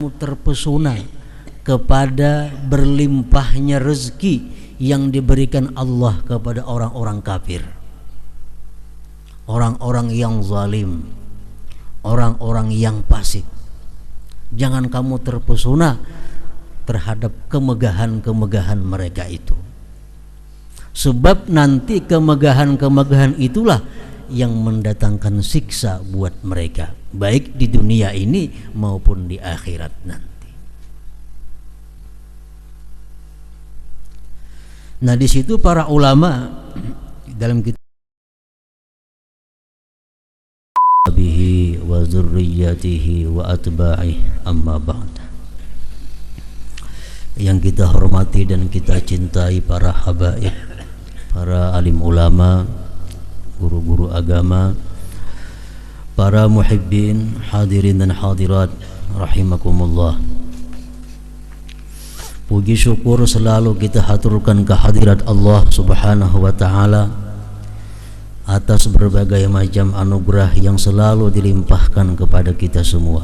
terpesona kepada berlimpahnya rezeki yang diberikan Allah kepada orang-orang kafir, orang-orang yang zalim, orang-orang yang fasik. Jangan kamu terpesona terhadap kemegahan-kemegahan mereka itu, sebab nanti kemegahan-kemegahan itulah yang mendatangkan siksa buat mereka, baik di dunia ini maupun di akhirat nanti. Nah, di situ para ulama dalam kitab bihi wa dzurriyyatihi wa atba'ihi amma ba'd, yang kita hormati dan kita cintai para habaib, para alim ulama, guru-guru agama, para muhibbin, hadirin dan hadirat rahimakumullah. Puji syukur selalu kita haturkan kehadirat Allah Subhanahu wa ta'ala atas berbagai macam anugerah yang selalu dilimpahkan kepada kita semua.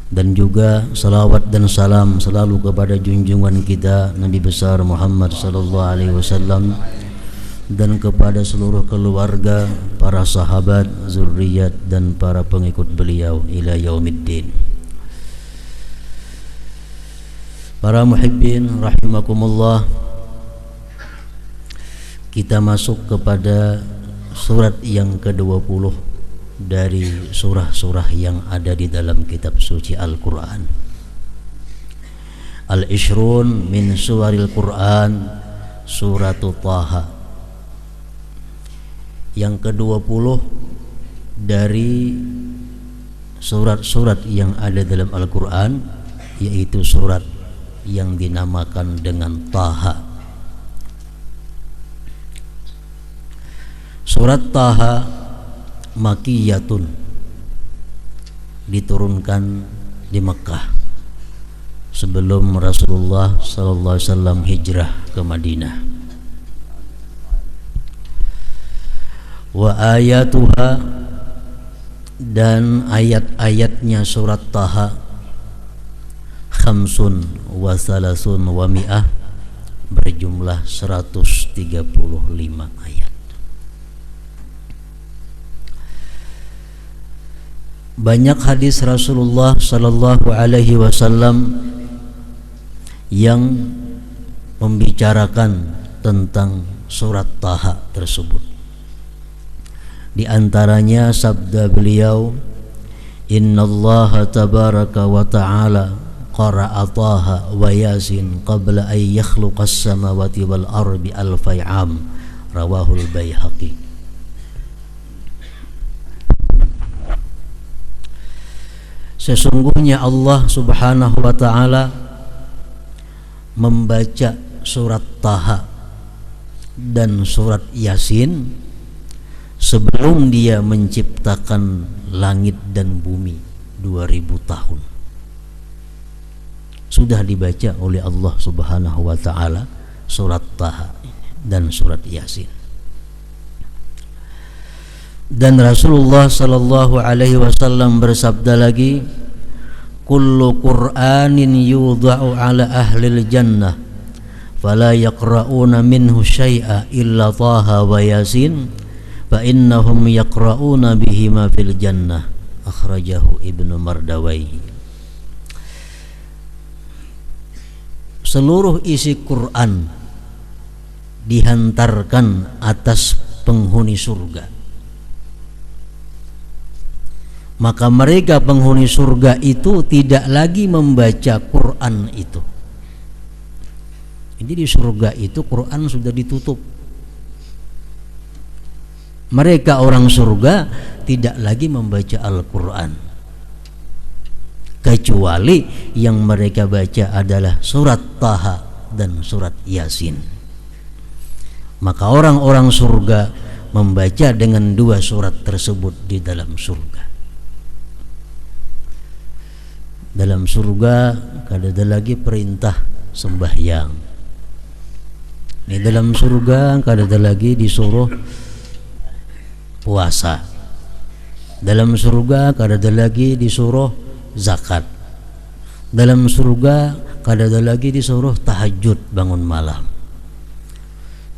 Dan juga salawat dan salam selalu kepada junjungan kita Nabi besar Muhammad sallallahu alaihi wasallam, dan kepada seluruh keluarga, para sahabat, zurriyat dan para pengikut beliau ila yaumiddin. Para muhibbin rahimakumullah, kita masuk kepada surat yang ke-20 dari surah-surah yang ada di dalam kitab suci Al-Quran. Al-Ishrun min suwaril Quran, suratul Taha, yang ke-20 dari surat-surat yang ada dalam Al-Quran, yaitu surat yang dinamakan dengan Taha. Surat Taha Makiyatun, diturunkan di Mekah sebelum Rasulullah sallallahu alaihi wasallam hijrah ke Madinah. Wa ayatuha, dan ayat-ayatnya surat Taha khamsun wa salasun wa mi'ah, berjumlah 135 ayat. Banyak hadis Rasulullah sallallahu alaihi wasallam yang membicarakan tentang surat Taha tersebut. Di antaranya sabda beliau, innallaha tabaraka wa ta'ala qara'a Taha wa Yasin qabla an yakhluqas samawati wal ardi alfai am, rawahul Baihaqi. Sesungguhnya Allah Subhanahu wa ta'ala membaca surat Taha dan surat Yasin sebelum dia menciptakan langit dan bumi 2000 tahun. Sudah dibaca oleh Allah Subhanahu wa ta'ala surat Taha dan surat Yasin. Dan Rasulullah sallallahu alaihi wasallam bersabda lagi, kullu qur'anin yudha'u ala ahlil jannah fala yaqra'una minhu syai'a illa Taha wa Yasin fa innahum yaqra'una bihima fil jannah, akhrajahu Ibnu Mardawaihi. Seluruh isi Quran dihantarkan atas penghuni surga, maka mereka penghuni surga itu tidak lagi membaca Quran itu. Jadi di surga itu Quran sudah ditutup. Mereka orang surga tidak lagi membaca Al-Quran, kecuali yang mereka baca adalah surat Taha dan surat Yasin. Maka orang-orang surga membaca dengan dua surat tersebut di dalam surga. Dalam surga kada ada lagi perintah sembahyang. Di dalam surga kada ada lagi disuruh puasa. Dalam surga kada ada lagi disuruh zakat. Dalam surga kadada lagi disuruh tahajud, bangun malam.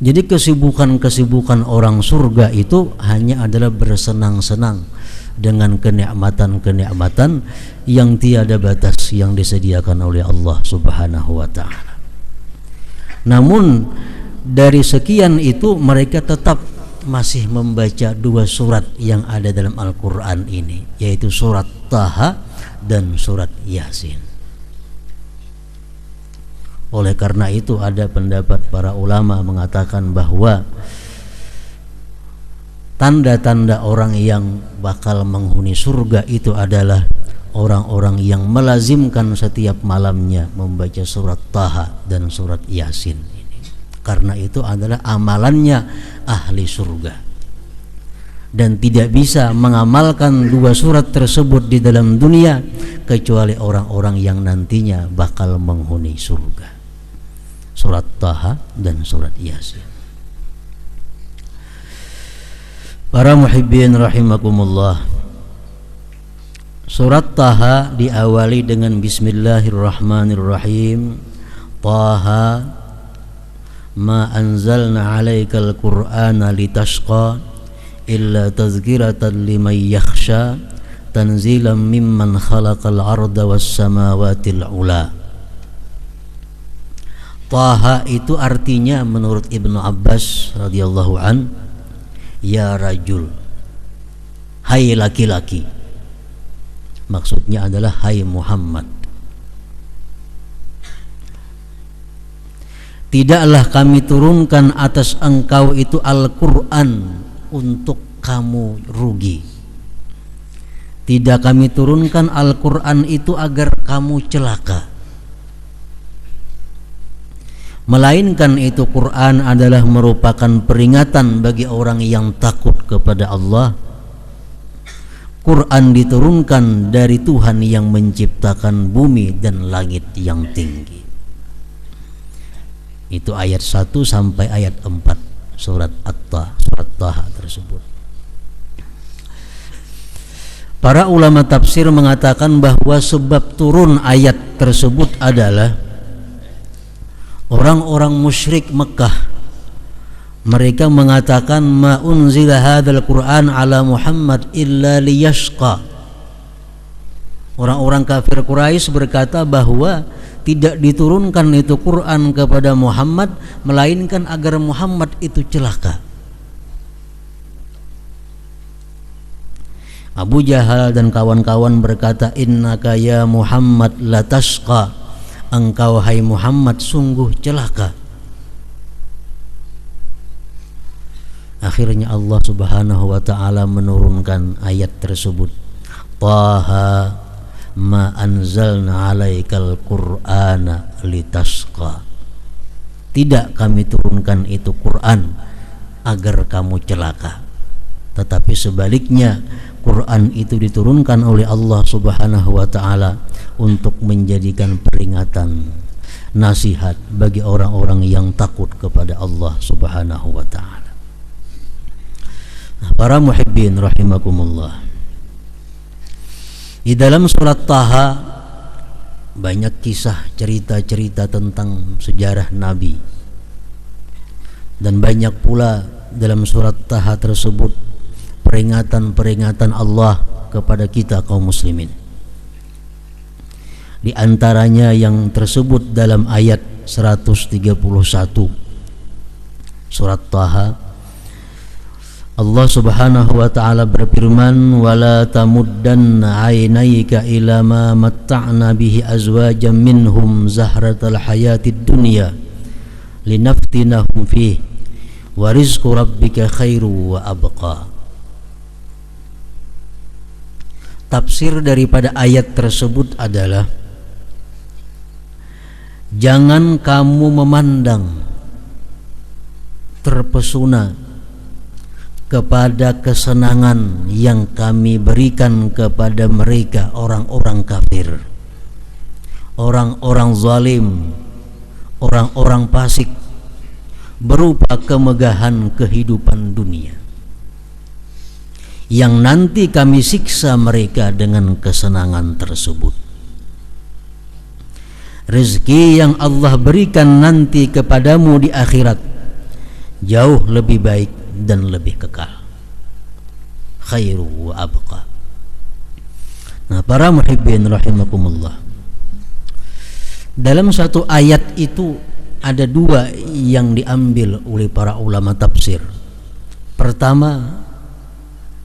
Jadi kesibukan orang surga itu hanya adalah bersenang-senang dengan kenikmatan-kenikmatan yang tiada batas yang disediakan oleh Allah Subhanahu wa taala. Namun dari sekian itu mereka tetap masih membaca 2 surat yang ada dalam Al-Qur'an ini, yaitu surat Taha dan surat Yasin. Oleh karena itu ada pendapat para ulama mengatakan bahwa tanda-tanda orang yang bakal menghuni surga itu adalah orang-orang yang melazimkan setiap malamnya membaca surat Taha dan surat Yasin ini. Karena itu adalah amalannya ahli surga. Dan tidak bisa mengamalkan 2 surat tersebut di dalam dunia kecuali orang-orang yang nantinya bakal menghuni surga. Surat Taha dan surat Yasin. Para muhibbin rahimakumullah, surat Taha diawali dengan Bismillahirrahmanirrahim. Taha ma anzalna 'alaikal qur'ana litashqa illa tazkiratan liman yakhsha tanzilan mimman khalaqal arda was samawati al-ula. Taha itu artinya menurut Ibnu Abbas radhiyallahu an, ya rajul, hai laki-laki. Maksudnya adalah hai Muhammad. Tidaklah kami turunkan atas engkau itu Al-Qur'an untuk kamu rugi. Tidak kami turunkan Al-Qur'an itu agar kamu celaka. Melainkan itu Quran adalah merupakan peringatan bagi orang yang takut kepada Allah. Quran diturunkan dari Tuhan yang menciptakan bumi dan langit yang tinggi. Itu ayat 1 sampai ayat 4 surat Taha tersebut. Para ulama tafsir mengatakan bahwa sebab turun ayat tersebut adalah orang-orang musyrik Mekah. Mereka mengatakan ma unzila hadzal Qur'an ala Muhammad illa liyashqa. Orang-orang kafir Quraisy berkata bahwa tidak diturunkan itu Quran kepada Muhammad melainkan agar Muhammad itu celaka. Abu Jahal dan kawan-kawan berkata innaka ya Muhammad latashqa. Engkau hai Muhammad sungguh celaka. Akhirnya Allah Subhanahu wa taala menurunkan ayat tersebut. Taha ma anzalna 'alaikal qur'ana litashqa. Tidak kami turunkan itu Quran agar kamu celaka. Tetapi sebaliknya Quran itu diturunkan oleh Allah Subhanahu wa taala untuk menjadikan peringatan, nasihat bagi orang-orang yang takut kepada Allah Subhanahu wa taala. Para muhibbin rahimakumullah, di dalam surat Taha banyak kisah cerita-cerita tentang sejarah Nabi, dan banyak pula dalam surat Taha tersebut peringatan-peringatan Allah kepada kita kaum muslimin. Di antaranya yang tersebut dalam ayat 131 surat Taha, Allah Subhanahu wa taala berfirman, wala tamuddanna 'ainaika ila ma matta'na bihi azwajan minhum zahratal hayatid dunya linaftinahum fihi wa rizqu rabbika khairu wa abqa. Tafsir daripada ayat tersebut adalah, jangan kamu memandang terpesona kepada kesenangan yang kami berikan kepada mereka orang-orang kafir, orang-orang zalim, orang-orang fasik, berupa kemegahan kehidupan dunia yang nanti kami siksa mereka dengan kesenangan tersebut. rezeki yang Allah berikan nanti kepadamu di akhirat jauh lebih baik dan lebih kekal, khairu wa abqa. Nah, para muhibbin rahimakumullah, dalam satu ayat itu ada dua yang diambil oleh para ulama tafsir. Pertama,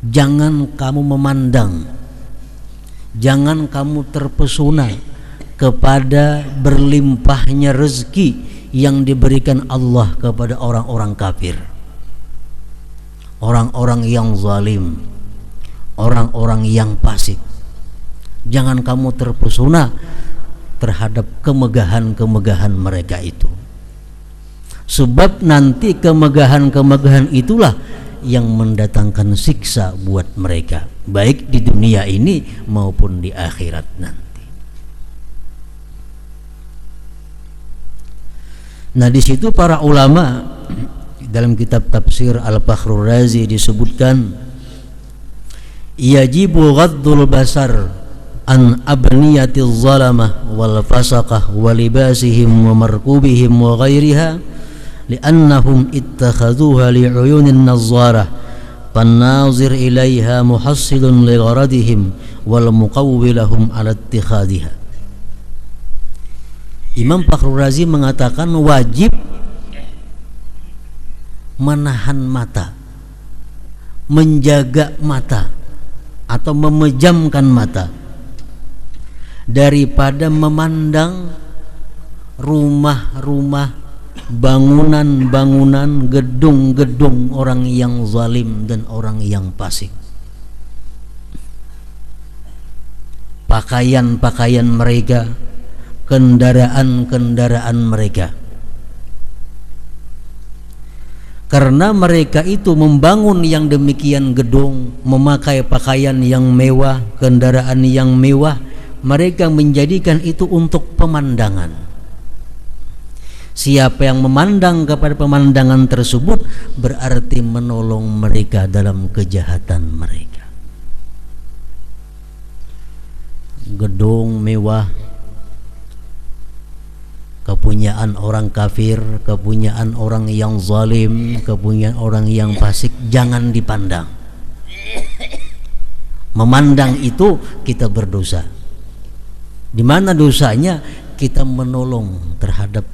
jangan kamu memandang, jangan kamu terpesona kepada berlimpahnya rezeki yang diberikan Allah kepada orang-orang kafir, orang-orang yang zalim, orang-orang yang fasik. Jangan kamu terpesona terhadap kemegahan-kemegahan mereka itu, sebab nanti kemegahan-kemegahan itulah yang mendatangkan siksa buat mereka, baik di dunia ini maupun di akhirat nanti. Nah, di situ para ulama dalam kitab tafsir Al-Fakhrur Razi disebutkan, yajibu ghaddul basar an abniyatiz zalamah wal fasaqah wa libasihim wa markubihim wa ghairiha li'annahum ittakhaduha li'uyunin nazzarah fannazir ilaiha muhassilun li gharadihim wal muqawwilahum ala ittikhadiha. Imam Fakhrur Razi mengatakan wajib menahan mata, menjaga mata atau memejamkan mata daripada memandang rumah-rumah, bangunan-bangunan, gedung-gedung orang yang zalim dan orang yang fasik, pakaian-pakaian mereka, kendaraan-kendaraan mereka. Karena mereka itu membangun yang demikian gedung, memakai pakaian yang mewah, kendaraan yang mewah, mereka menjadikan itu untuk pemandangan. Siapa yang memandang kepada pemandangan tersebut berarti menolong mereka dalam kejahatan mereka. Gedung mewah, kepunyaan orang kafir, kepunyaan orang yang zalim, kepunyaan orang yang fasik, jangan dipandang. Memandang itu kita berdosa. Di mana dosanya? Kita menolong terhadap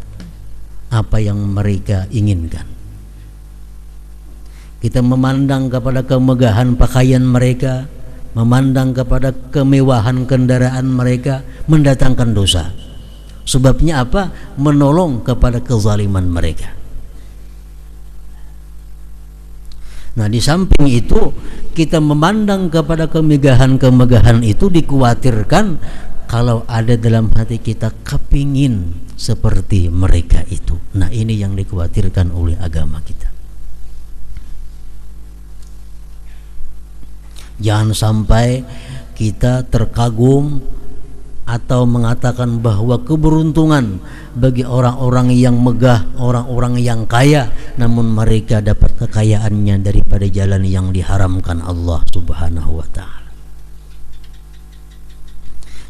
apa yang mereka inginkan. Kita memandang kepada kemegahan pakaian mereka, memandang kepada kemewahan kendaraan mereka, mendatangkan dosa. Sebabnya apa? Menolong kepada kezaliman mereka. Nah, di samping itu kita memandang kepada kemegahan-kemegahan itu, dikhawatirkan kalau ada dalam hati kita kepingin seperti mereka itu. Nah, ini yang dikhawatirkan oleh agama kita. Jangan sampai kita terkagum atau mengatakan bahwa keberuntungan bagi orang-orang yang megah, orang-orang yang kaya, namun mereka dapat kekayaannya daripada jalan yang diharamkan Allah Subhanahu wa ta'ala.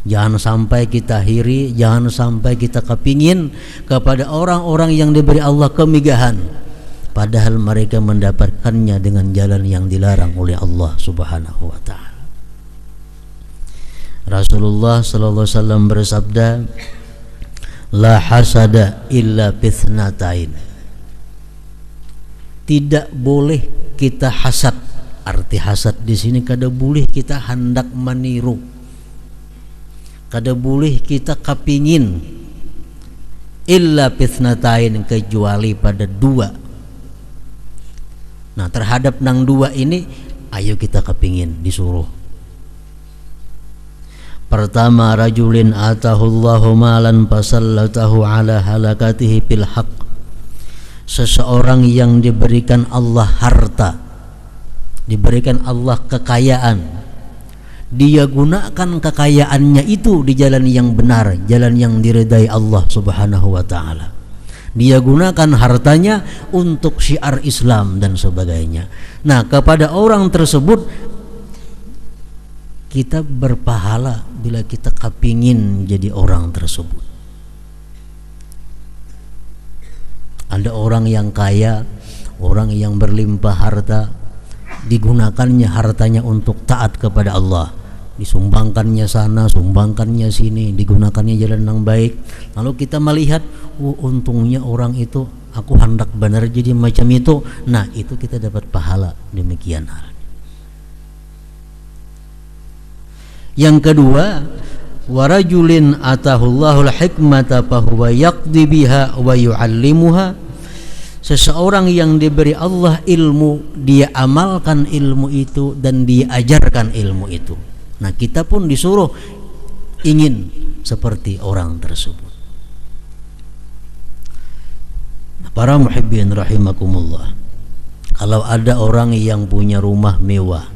Jangan sampai kita hiri, jangan sampai kita kepingin kepada orang-orang yang diberi Allah kemegahan, padahal mereka mendapatkannya dengan jalan yang dilarang oleh Allah Subhanahu wa ta'ala. Rasulullah sallallahu alaihi wasallam bersabda, la hasada illa fitnatain. Tidak boleh kita hasad. Arti hasad di sini kada boleh kita hendak meniru, kada boleh kita kepingin, illa fitnatain, kecuali pada dua. Nah, terhadap nang dua ini ayo kita kepingin, disuruh. Pertama, rajulin atahullahu malan fasallatahu ala halakatihi bil haqq. Seseorang yang diberikan Allah harta, diberikan Allah kekayaan, dia gunakan kekayaannya itu di jalan yang benar, jalan yang diridai Allah Subhanahu wa ta'ala. Dia gunakan hartanya untuk syiar Islam dan sebagainya. Nah, kepada orang tersebut kita berpahala bila kita kepingin jadi orang tersebut. Ada orang yang kaya, orang yang berlimpah harta, digunakannya hartanya untuk taat kepada Allah, disumbangkannya sana, sumbangkannya sini, digunakannya jalan yang baik. Lalu kita melihat, untungnya orang itu, aku hendak benar jadi macam itu. Nah, itu kita dapat pahala demikian hal. Yang kedua, warajulin atahullahul hikmata fahuwa yaqdi biha wa yu'allimuha. Seseorang yang diberi Allah ilmu, dia amalkan ilmu itu dan dia ajarkan ilmu itu. Nah, kita pun disuruh ingin seperti orang tersebut. Para muhibbin rahimakumullah, kalau ada orang yang punya rumah mewah,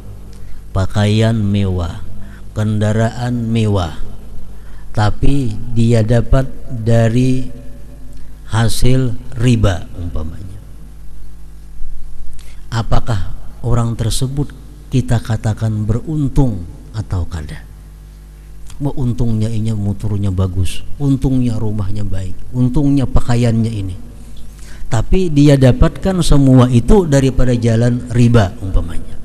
pakaian mewah, kendaraan mewah, tapi dia dapat dari hasil riba umpamanya, apakah orang tersebut kita katakan beruntung atau kada? Untungnya ini motornya bagus, untungnya rumahnya baik, untungnya pakaiannya ini, tapi dia dapatkan semua itu daripada jalan riba umpamanya.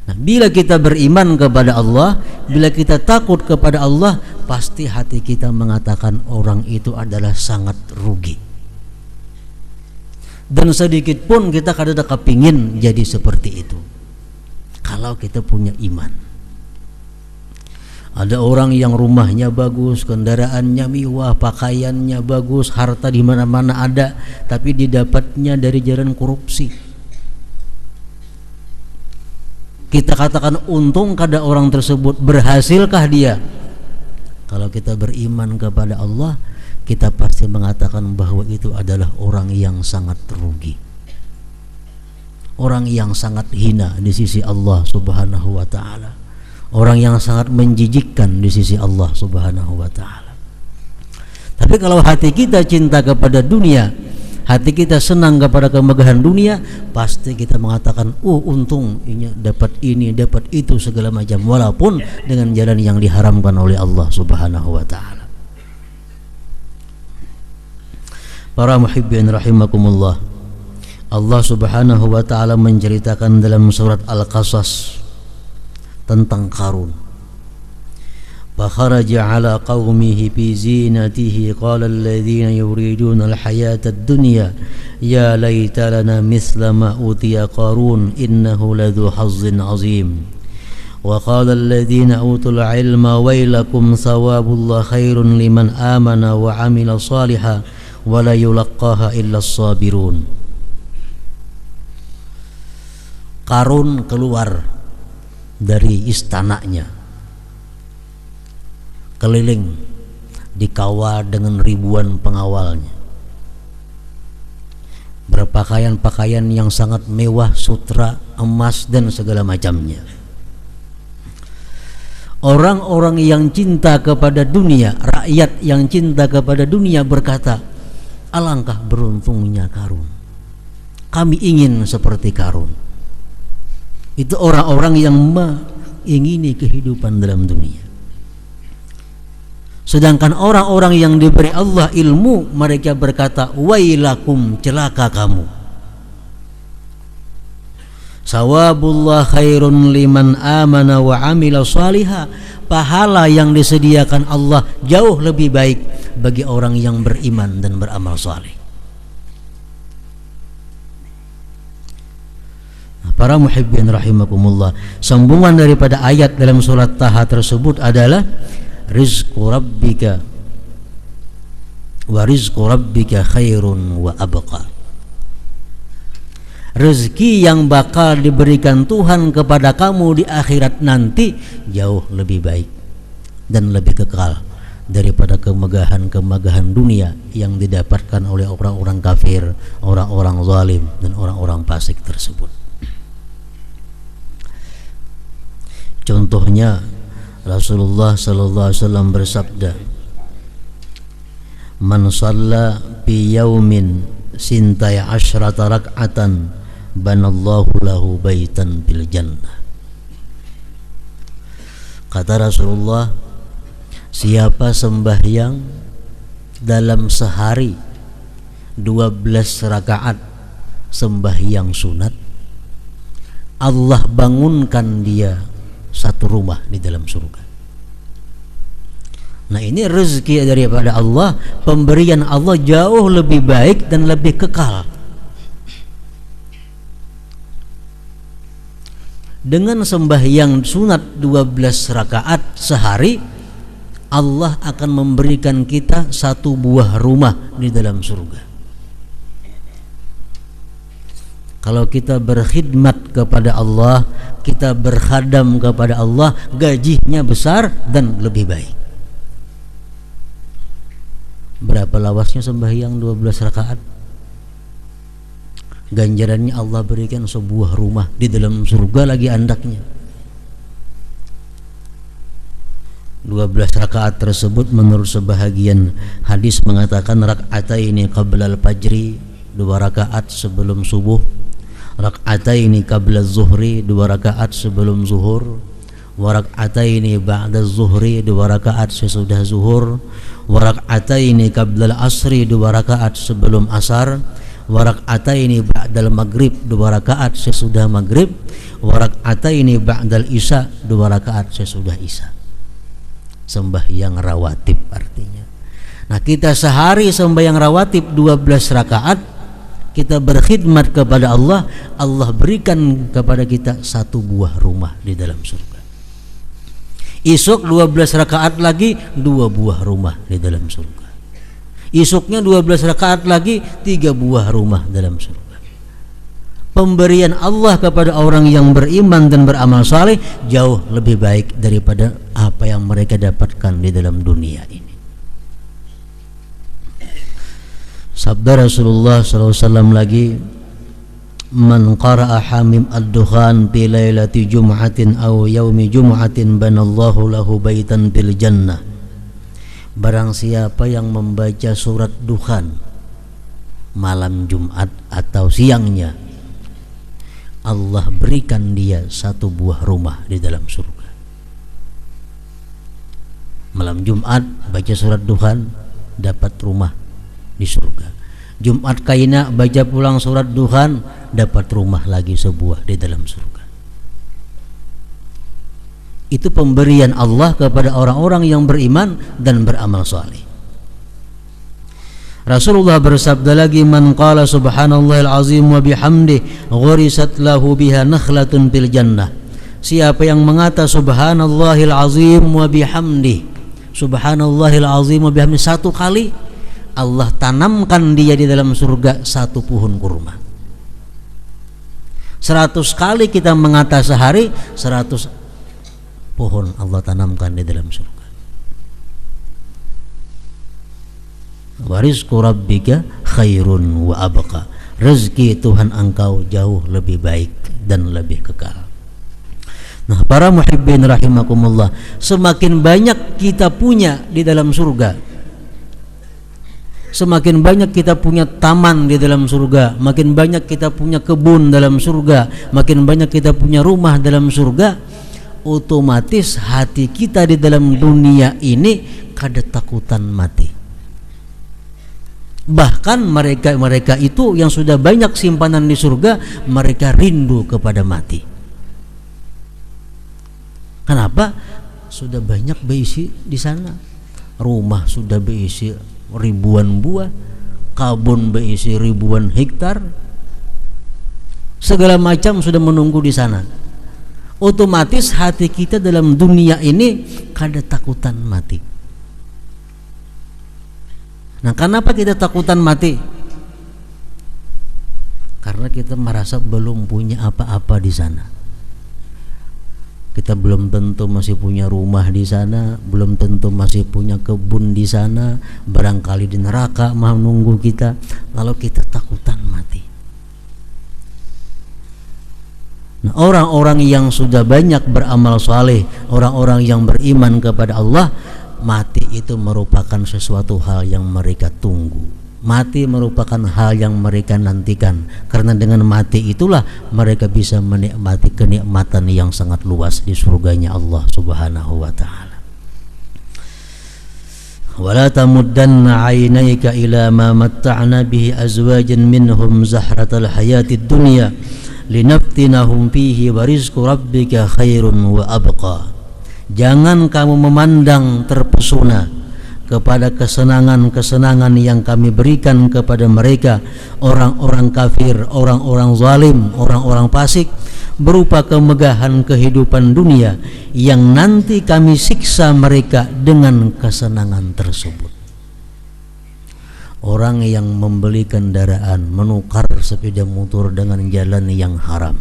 Nah, bila kita beriman kepada Allah, bila kita takut kepada Allah, pasti hati kita mengatakan orang itu adalah sangat rugi. Dan sedikit pun kita kadang kepingin jadi seperti itu kalau kita punya iman. Ada orang yang rumahnya bagus, kendaraannya mewah, pakaiannya bagus, harta di mana-mana ada, tapi didapatnya dari jalan korupsi. Kita katakan untung kada orang tersebut, berhasilkah dia? Kalau kita beriman kepada Allah, kita pasti mengatakan bahwa itu adalah orang yang sangat rugi, orang yang sangat hina di sisi Allah Subhanahu wa ta'ala, orang yang sangat menjijikkan di sisi Allah Subhanahu wa ta'ala. Tapi kalau hati kita cinta kepada dunia, hati kita senang kepada kemegahan dunia, pasti kita mengatakan, untung ini dapat itu segala macam, walaupun dengan jalan yang diharamkan oleh Allah Subhanahu wa ta'ala. Para muhibbin rahimakumullah, Allah Subhanahu wa ta'ala menceritakan dalam surat Al-Qasas tentang Qarun. فخرج على قومه في زينته قال الذين يريدون الحياة الدنيا يا ليت لنا مثل ما أوتي قارون إنه لذو حظ عظيم وقال الذين أوتوا العلم ويلكم ثواب الله خير لمن آمن وعمل صالحا ولا يلقاها إلا الصابرون. Qarun keluar dari istananya, keliling dikawal dengan ribuan pengawalnya, berpakaian-pakaian yang sangat mewah, sutra, emas dan segala macamnya. Orang-orang yang cinta kepada dunia, rakyat yang cinta kepada dunia berkata, alangkah beruntungnya Qarun, kami ingin seperti Qarun. Itu orang-orang yang mengingini kehidupan dalam dunia. Sedangkan orang-orang yang diberi Allah ilmu, mereka berkata, wailakum, celaka kamu. Sawabullah khairun liman amana wa amila salihah. Pahala yang disediakan Allah jauh lebih baik bagi orang yang beriman dan beramal saleh. Para muhibbin rahimakumullah, sambungan daripada ayat dalam surat Taha tersebut adalah rizqu rabbika wa rizqu rabbika khairun wa abqa. Rezeki yang bakal diberikan Tuhan kepada kamu di akhirat nanti jauh lebih baik dan lebih kekal daripada kemegahan-kemegahan dunia yang didapatkan oleh orang-orang kafir, orang-orang zalim dan orang-orang fasik tersebut. Contohnya Rasulullah sallallahu alaihi wasallam bersabda, "Man shalla fi yaumin sintai asyrata rak'atan banallahu lahu baitan fil jannah." Kata Rasulullah, siapa sembahyang dalam sehari 12 rakaat sembahyang sunat, Allah bangunkan dia satu rumah di dalam surga. Nah, ini rezeki daripada Allah, pemberian Allah jauh lebih baik dan lebih kekal. Dengan sembahyang sunat 12 rakaat sehari, Allah akan memberikan kita satu buah rumah di dalam surga. Kalau kita berkhidmat kepada Allah, kita berkhadam kepada Allah, gajinya besar dan lebih baik. Berapa lawasnya sembahyang 12 rakaat? Ganjarannya Allah berikan sebuah rumah di dalam surga lagi andaknya. 12 rakaat tersebut menurut sebahagian hadis mengatakan rak'ataini qabla al-fajri, 2 rakaat sebelum subuh, rak'ataini qabla az-zuhri, 2 rakaat sebelum zuhur, wa rak'ataini ba'da az-zuhri, 2 rakaat sesudah zuhur, wa rak'ataini qabla al-asri, 2 rakaat sebelum asar, wa rak'ataini ba'da al-maghrib, 2 rakaat sesudah maghrib, wa rak'ataini ba'da al-isya, 2 rakaat sesudah isya. Sembahyang rawatib artinya. Nah, kita sehari sembahyang rawatib 12 rakaat, kita berkhidmat kepada Allah, Allah berikan kepada kita satu buah rumah di dalam surga. Esok 12 rakaat lagi, 2 buah rumah di dalam surga. Esoknya 12 rakaat lagi, 3 buah rumah dalam surga. Pemberian Allah kepada orang yang beriman dan beramal saleh jauh lebih baik daripada apa yang mereka dapatkan di dalam dunia ini. Sabda Rasulullah SAW lagi, man qara'a hamim ad-dukhan fi lailati jum'atin aw yaumi jum'atin banallahu lahu baitan fil jannah. Barang siapa yang membaca surat dukhan malam Jumat atau siangnya, Allah berikan dia satu buah rumah di dalam surga. Malam Jumat baca surat dukhan, dapat rumah di surga. Jumat kaina baca pulang surat dukhan, dapat rumah lagi sebuah di dalam surga. Itu pemberian Allah kepada orang-orang yang beriman dan beramal saleh. Rasulullah bersabda lagi, man qala subhanallahil azim wa bihamdihi ghurisat lahu biha nakhlatun fil jannah. Siapa yang mengata subhanallahil azim wa bihamdihi, subhanallahil azim wa bihamdihi, satu kali, Allah tanamkan dia di dalam surga satu pohon kurma. 100 kali kita mengata sehari, 100 pohon Allah tanamkan di dalam surga. Wa rizqu rabbika khairun wa abqa. Rezeki Tuhan engkau jauh lebih baik dan lebih kekal. Nah, para muhibbin rahimakumullah, semakin banyak kita punya di dalam surga, semakin banyak kita punya taman di dalam surga, makin banyak kita punya kebun dalam surga, makin banyak kita punya rumah dalam surga, otomatis hati kita di dalam dunia ini kada takutan mati. Bahkan mereka itu yang sudah banyak simpanan di surga, mereka rindu kepada mati. Kenapa? Sudah banyak berisi di sana. Rumah sudah berisi ribuan buah, kebun berisi ribuan hektar, segala macam sudah menunggu di sana. Otomatis hati kita dalam dunia ini kada takutan mati. Nah, kenapa kita takutan mati? Karena kita merasa belum punya apa-apa di sana. Kita belum tentu masih punya rumah di sana, belum tentu masih punya kebun di sana, barangkali di neraka menunggu kita, lalu kita takutan mati. Nah, orang-orang yang sudah banyak beramal saleh, orang-orang yang beriman kepada Allah, mati itu merupakan sesuatu hal yang mereka tunggu. Mati merupakan hal yang mereka nantikan, karena dengan mati itulah mereka bisa menikmati kenikmatan yang sangat luas di surganya Allah Subhanahu wa taala. wala tamuddanna 'ainaika ila ma matta'na bihi azwajan minhum zahratal hayatid dunya linaftinahum fihi wa rizqu rabbika khairun wa abqa. Jangan kamu memandang terpesona kepada kesenangan-kesenangan yang kami berikan kepada mereka, orang-orang kafir, orang-orang zalim, orang-orang fasik, berupa kemegahan kehidupan dunia yang nanti kami siksa mereka dengan kesenangan tersebut. Orang yang membeli kendaraan, menukar sepeda motor dengan jalan yang haram,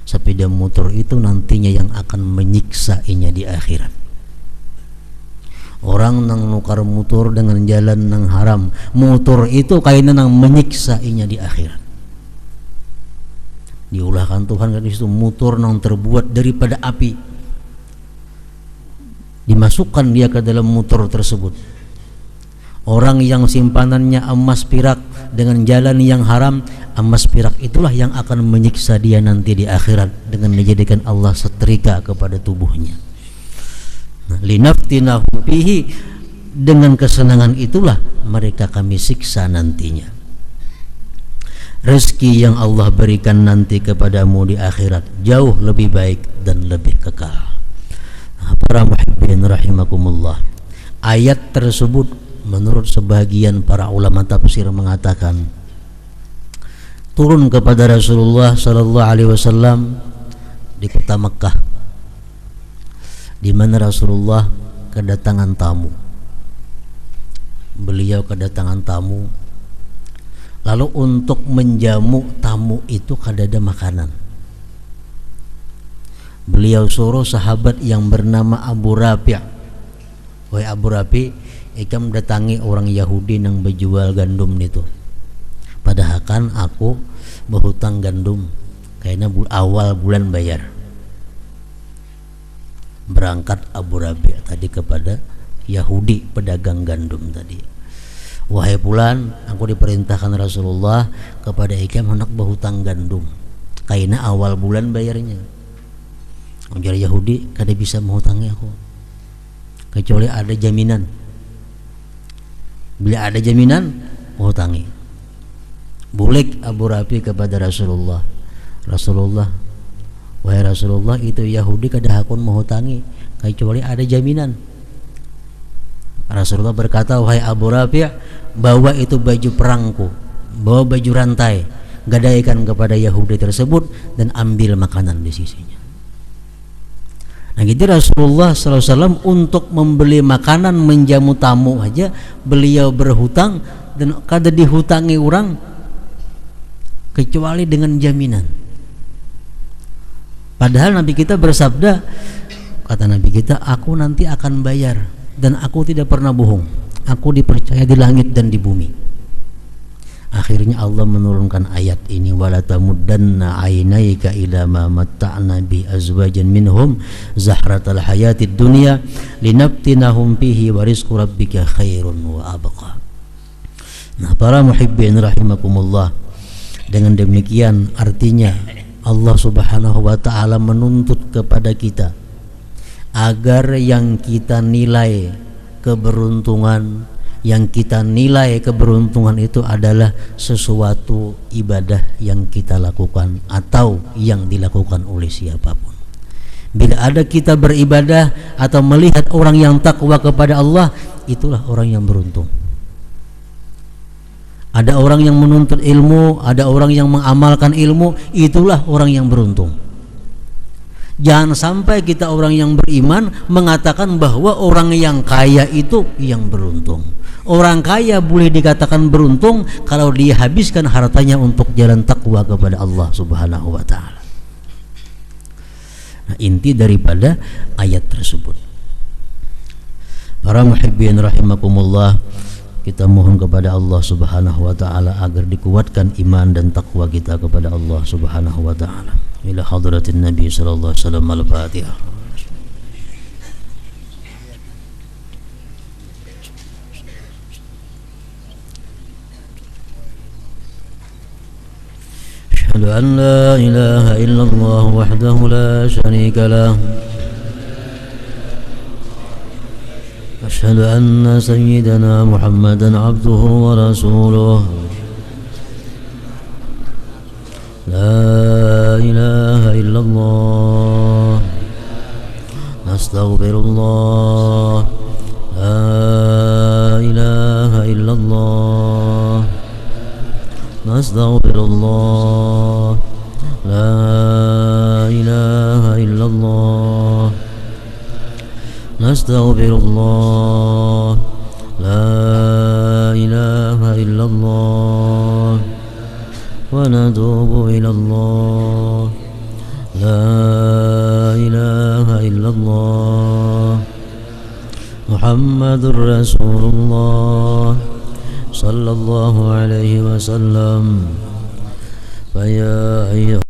sepeda motor itu nantinya yang akan menyiksainya di akhirat. Orang nang nukar motor dengan jalan nang haram, motor itu kayaknya nang menyiksainya di akhirat. Diulahkan Tuhan kan itu motor nang terbuat daripada api, dimasukkan dia ke dalam motor tersebut. Orang yang simpanannya emas pirak dengan jalan yang haram, emas pirak itulah yang akan menyiksa dia nanti di akhirat dengan menjadikan Allah setrika kepada tubuhnya. Linaftinahum fihi, dengan kesenangan itulah mereka kami siksa nantinya. Rezeki yang Allah berikan nanti kepadamu di akhirat jauh lebih baik dan lebih kekal. Para muhibbin rahimakumullah, ayat tersebut menurut sebagian para ulama tafsir mengatakan turun kepada Rasulullah sallallahu alaihi wasallam di kota Mekkah, di mana Rasulullah kedatangan tamu. Beliau kedatangan tamu, lalu untuk menjamu tamu itu kadada makanan. Beliau suruh sahabat yang bernama Abu Rafi', wahai Abu Rafi', ikam datangi orang Yahudi yang berjual gandum itu. Padahal kan aku berhutang gandum, kayaknya awal bulan bayar. Berangkat Abu Rafi' tadi kepada Yahudi pedagang gandum tadi. Wahai fulan, aku diperintahkan Rasulullah kepada ikam hendak berhutang gandum, kayaknya awal bulan bayarnya. Ujar Yahudi, kada bisa menghutangi aku kecuali ada jaminan. Bila ada jaminan, menghutangi. Bulik Abu Rafi' kepada Rasulullah, Rasulullah, wahai Rasulullah, itu Yahudi kada hakun menghutangi kecuali ada jaminan. Rasulullah berkata, wahai Abu Rafi', bawa itu baju perangku, bawa baju rantai, gadaikan kepada Yahudi tersebut dan ambil makanan di sisinya. Nah gitu Rasulullah SAW untuk membeli makanan menjamu tamu aja beliau berhutang, dan kada dihutangi orang kecuali dengan jaminan. Padahal Nabi kita bersabda, kata Nabi kita, aku nanti akan bayar dan aku tidak pernah bohong, aku dipercaya di langit dan di bumi. Akhirnya Allah menurunkan ayat ini, wala tamuddanna 'ainaika ila ma matta'na bi azwajan minhum zahratal hayatid dunya linaftinahum fihi wa rizqu rabbika khairun wa abqa. Nah, para muhibbin rahimakumullah, dengan demikian artinya Allah Subhanahu wa taala menuntut kepada kita agar yang kita nilai keberuntungan, yang kita nilai keberuntungan itu adalah sesuatu ibadah yang kita lakukan atau yang dilakukan oleh siapapun. Bila ada kita beribadah atau melihat orang yang takwa kepada Allah, itulah orang yang beruntung. Ada orang yang menuntut ilmu, ada orang yang mengamalkan ilmu, itulah orang yang beruntung. Jangan sampai kita orang yang beriman mengatakan bahwa orang yang kaya itu yang beruntung. Orang kaya boleh dikatakan beruntung kalau dia habiskan hartanya untuk jalan takwa kepada Allah Subhanahu wa taala. Nah, inti daripada ayat tersebut. Para muhibbin rahimakumullah, kita mohon kepada Allah Subhanahu wa taala agar dikuatkan iman dan takwa kita kepada Allah Subhanahu wa taala. Ila hadratin Nabi sallallahu alaihi wasallam, al-Fatihah. Asyhadu an la ilaha illallah wahdahu la syarika lah. وأشهد أن سيدنا محمدا عبده ورسوله لا إله إلا الله نستغفر الله لا إله إلا الله نستغفر الله لا إله إلا الله نستغفر الله لا إله إلا الله ونتوب إلى الله لا إله إلا الله محمد رسول الله صلى الله عليه وسلم فيا أيها